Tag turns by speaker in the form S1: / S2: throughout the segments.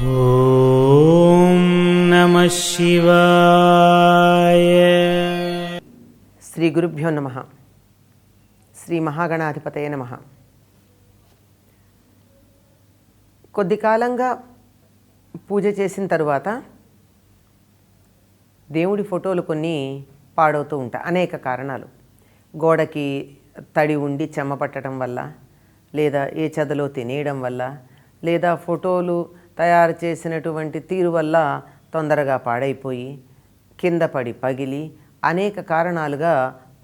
S1: ఓం నమః శివాయ.
S2: శ్రీ గురుభ్యో నమః. శ్రీ మహాగణాధిపతయే నమః. కొద్ది కాలంగా పూజ చేసిన తరువాత దేవుడి ఫోటోలు కొన్ని పాడవుతూ ఉంటాయి. అనేక కారణాలు. గోడకి తడి ఉండి చెమ్మ పట్టడం వల్ల, లేదా ఏ చెదలో తినేయడం వల్ల, లేదా ఫోటోలు తయారు చేసినటువంటి తీరు వల్ల తొందరగా పాడైపోయి కింద పడి పగిలి అనేక కారణాలుగా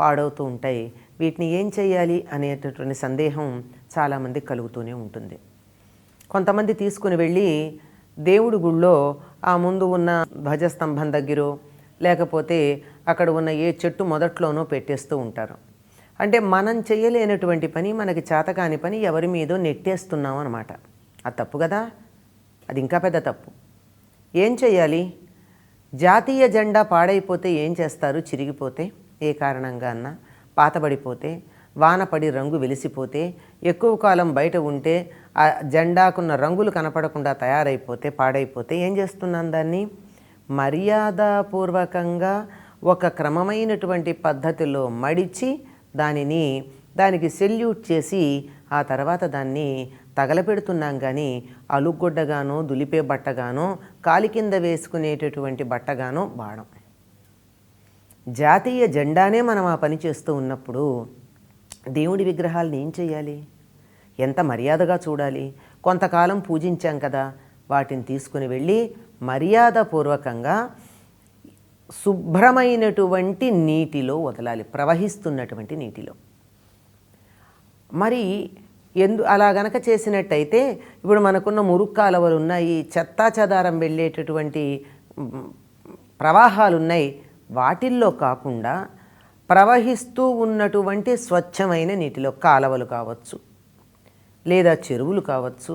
S2: పాడవుతూ ఉంటాయి. వీటిని ఏం చేయాలి అనేటటువంటి సందేహం చాలామంది కలుగుతూనే ఉంటుంది. కొంతమంది తీసుకుని వెళ్ళి దేవుడి గుళ్ళో ఆ ముందు ఉన్న ధ్వజస్తంభం దగ్గర, లేకపోతే అక్కడ ఉన్న ఏ చెట్టు మొదట్లోనో పెట్టేస్తూ ఉంటారు. అంటే మనం చేయలేనటువంటి పని, మనకి చేతకాని పని ఎవరి మీదో నెట్టేస్తున్నాం అన్నమాట. అది తప్పు కదా. అది ఇంకా పెద్ద తప్పు. ఏం చేయాలి? జాతీయ జెండా పాడైపోతే ఏం చేస్తారు? చిరిగిపోతే, ఏ కారణంగా అన్నా పాతబడిపోతే, వానపడి రంగు వెలిసిపోతే, ఎక్కువ కాలం బయట ఉంటే ఆ జెండాకున్న రంగులు కనపడకుండా తయారైపోతే, పాడైపోతే ఏం చేస్తున్నాం? దాన్ని మర్యాదపూర్వకంగా ఒక క్రమమైనటువంటి పద్ధతిలో మడిచి దానికి సెల్యూట్ చేసి ఆ తర్వాత దాన్ని తగలపెడుతున్నాం. కానీ అలుగొడ్డగానో, దులిపే బట్టగానో, కాలి కింద వేసుకునేటటువంటి బట్టగానో వాడం. జాతీయ జెండానే మనం ఆ పని చేస్తూ ఉన్నప్పుడు దేవుడి విగ్రహాలను ఏం చేయాలి? ఎంత మర్యాదగా చూడాలి. కొంతకాలం పూజించాం కదా, వాటిని తీసుకుని వెళ్ళి మర్యాదపూర్వకంగా శుభ్రమైనటువంటి నీటిలో వదలాలి, ప్రవహిస్తున్నటువంటి నీటిలో. మరి అలా గనక చేసినట్టయితే ఇప్పుడు మనకున్న మురుగు కాలువలు ఉన్నాయి, చెత్తా చెదారం వెళ్ళేటటువంటి ప్రవాహాలు ఉన్నాయి. వాటిల్లో కాకుండా ప్రవహిస్తూ ఉన్నటువంటి స్వచ్ఛమైన నీటిలో, కాలువలు కావచ్చు, లేదా చెరువులు కావచ్చు,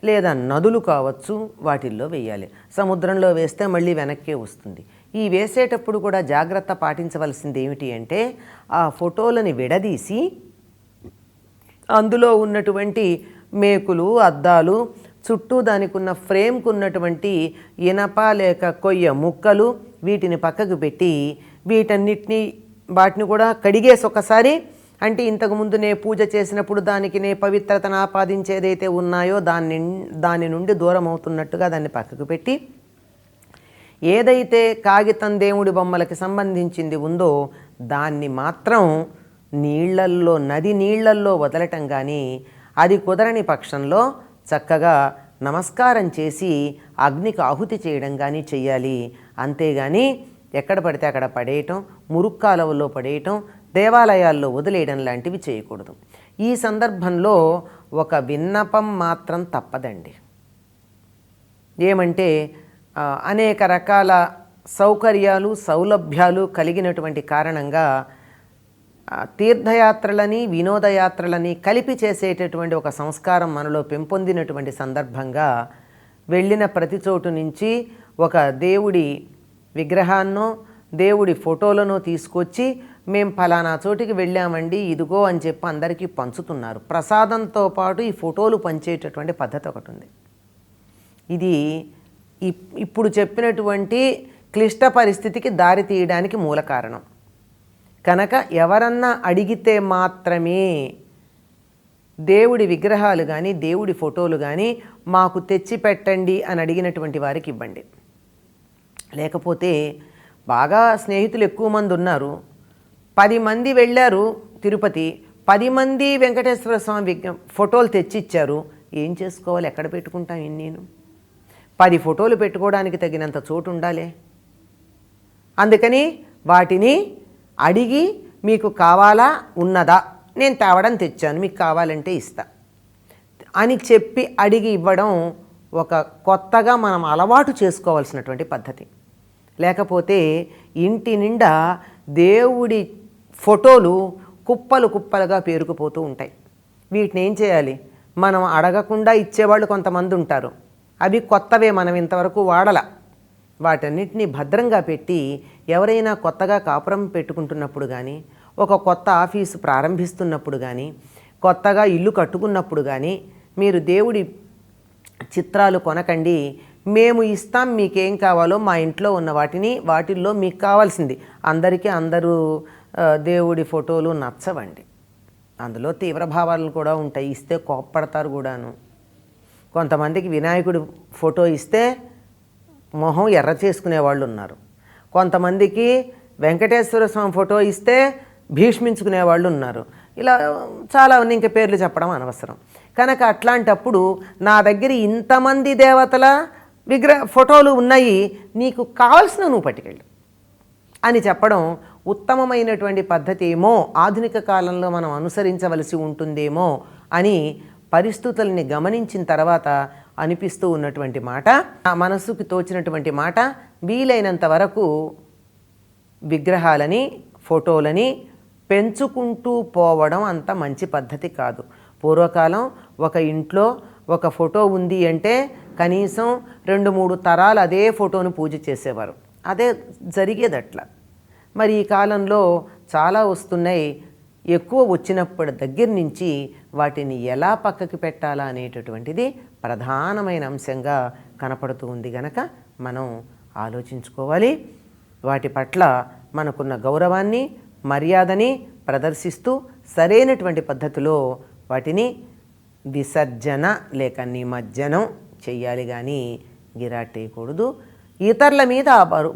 S2: లేదా నదులు కావచ్చు, వాటిల్లో వేయాలి. సముద్రంలో వేస్తే మళ్ళీ వెనక్కే వస్తుంది. ఈ వేసేటప్పుడు కూడా జాగ్రత్త పాటించవలసింది ఏమిటి అంటే, ఆ ఫోటోలని విడదీసి అందులో ఉన్నటువంటి మేకులు, అద్దాలు, చుట్టూ దానికి ఉన్న ఫ్రేమ్కు ఉన్నటువంటి ఇనప లేక కొయ్య ముక్కలు, వీటిని పక్కకు పెట్టి వాటిని కూడా కడిగేసి ఒకసారి, అంటే ఇంతకుముందు పూజ చేసినప్పుడు దానికి పవిత్రతను ఆపాదించేదైతే ఉన్నాయో దాని నుండి దూరం అవుతున్నట్టుగా దాన్ని పక్కకు పెట్టి, ఏదైతే కాగితం దేవుడి బొమ్మలకి సంబంధించింది ఉందో దాన్ని మాత్రం నది నీళ్లల్లో వదలటం. కానీ అది కుదరని పక్షంలో చక్కగా నమస్కారం చేసి అగ్నికి ఆహుతి చేయడం కానీ చెయ్యాలి. అంతేగాని ఎక్కడ పడితే అక్కడ పడేయటం, మురుగు కాలువల్లో పడేయటం, దేవాలయాల్లో వదిలేయడం లాంటివి చేయకూడదు. ఈ సందర్భంలో ఒక విన్నపం మాత్రం తప్పదండి. ఏమంటే, అనేక రకాల సౌకర్యాలు, సౌలభ్యాలు కలిగినటువంటి కారణంగా తీర్థయాత్రలని, వినోదయాత్రలని కలిపి చేసేటటువంటి ఒక సంస్కారం మనలో పెంపొందినటువంటి సందర్భంగా వెళ్ళిన ప్రతి చోటు నుంచి ఒక దేవుడి విగ్రహాన్నో, దేవుడి ఫోటోలను తీసుకొచ్చి మేము ఫలానా చోటికి వెళ్ళామండి, ఇదిగో అని చెప్పి అందరికీ పంచుతున్నారు. ప్రసాదంతో పాటు ఈ ఫోటోలు పంచేటటువంటి పద్ధతి ఒకటి ఉంది. ఇది ఇప్పుడు చెప్పినటువంటి క్లిష్ట పరిస్థితికి దారి తీయడానికి మూల కారణం. కనుక ఎవరన్నా అడిగితే మాత్రమే దేవుడి విగ్రహాలు కానీ, దేవుడి ఫోటోలు కానీ మాకు తెచ్చి పెట్టండి అని అడిగినటువంటి వారికి ఇవ్వండి. లేకపోతే బాగా స్నేహితులు ఎక్కువ మంది ఉన్నారు, 10 మంది వెళ్ళారు తిరుపతి, 10 మంది వెంకటేశ్వర స్వామి ఫోటోలు తెచ్చిచ్చారు. ఏం చేసుకోవాలి? ఎక్కడ పెట్టుకుంటాం? నేను 10 ఫోటోలు పెట్టుకోవడానికి తగినంత చోటు ఉండాలి. అందుకని వాటిని అడిగి, మీకు కావాలా, ఉన్నదా, నేను తేవడం తెచ్చాను, మీకు కావాలంటే ఇస్తా అని చెప్పి అడిగి ఇవ్వడం ఒక కొత్తగా మనం అలవాటు చేసుకోవాల్సినటువంటి పద్ధతి. లేకపోతే ఇంటి నిండా దేవుడి ఫోటోలు కుప్పలు కుప్పలుగా పేరుకుపోతూ ఉంటాయి. వీటిని ఏం చేయాలి? మనం అడగకుండా ఇచ్చేవాళ్ళు కొంతమంది ఉంటారు. అవి కొత్తవే, మనం ఇంతవరకు వాడల. వాటన్నిటినీ భద్రంగా పెట్టి ఎవరైనా కొత్తగా కాపురం పెట్టుకుంటున్నప్పుడు కానీ, ఒక కొత్త ఆఫీసు ప్రారంభిస్తున్నప్పుడు కానీ, కొత్తగా ఇల్లు కట్టుకున్నప్పుడు కానీ మీరు దేవుడి చిత్రాలు కొనకండి, మేము ఇస్తాం, మీకేం కావాలో మా ఇంట్లో ఉన్న వాటిల్లో మీకు కావాల్సింది. అందరికీ అందరూ దేవుడి ఫోటోలు నచ్చవండి. అందులో తీవ్ర భావాలు కూడా ఉంటాయి. ఇస్తే కోప్పడతారు కూడాను. కొంతమందికి వినాయకుడి ఫోటో ఇస్తే మొహం ఎర్ర చేసుకునే వాళ్ళు ఉన్నారు. కొంతమందికి వెంకటేశ్వర స్వామి ఫోటో ఇస్తే భీష్మించుకునే వాళ్ళు ఉన్నారు. ఇలా చాలా ఇంకా పేర్లు చెప్పడం అనవసరం. కనుక అట్లాంటప్పుడు నా దగ్గర ఇంతమంది దేవతల ఫోటోలు ఉన్నాయి, నీకు కావాల్సిన నువ్వు పట్టుకెళ్ళు అని చెప్పడం ఉత్తమమైనటువంటి పద్ధతి ఏమో, ఆధునిక కాలంలో మనం అనుసరించవలసి ఉంటుందేమో అని పరిస్థితుల్ని గమనించిన తర్వాత అనిపిస్తూ ఉన్నటువంటి మాట, ఆ మనసుకి తోచినటువంటి మాట. వీలైనంత వరకు విగ్రహాలని, ఫోటోలని పెంచుకుంటూ పోవడం అంత మంచి పద్ధతి కాదు. పూర్వకాలం ఒక ఇంట్లో ఒక ఫోటో ఉంది అంటే కనీసం 2-3 తరాలు అదే ఫోటోను పూజ చేసేవారు. అదే జరిగేది అట్లా. మరి ఈ కాలంలో చాలా వస్తున్నాయి. ఎక్కువ వచ్చినప్పటి దగ్గర నుంచి వాటిని ఎలా పక్కకి పెట్టాలా అనేటటువంటిది ప్రధానమైన అంశంగా కనపడుతూ ఉంది. గనక మనం ఆలోచించుకోవాలి. వాటి పట్ల మనకున్న గౌరవాన్ని, మర్యాదని ప్రదర్శిస్తూ సరైనటువంటి పద్ధతిలో వాటిని విసర్జన లేక నిమజ్జనం చెయ్యాలి. కానీ గిరాటేయకూడదు. ఇతరుల మీద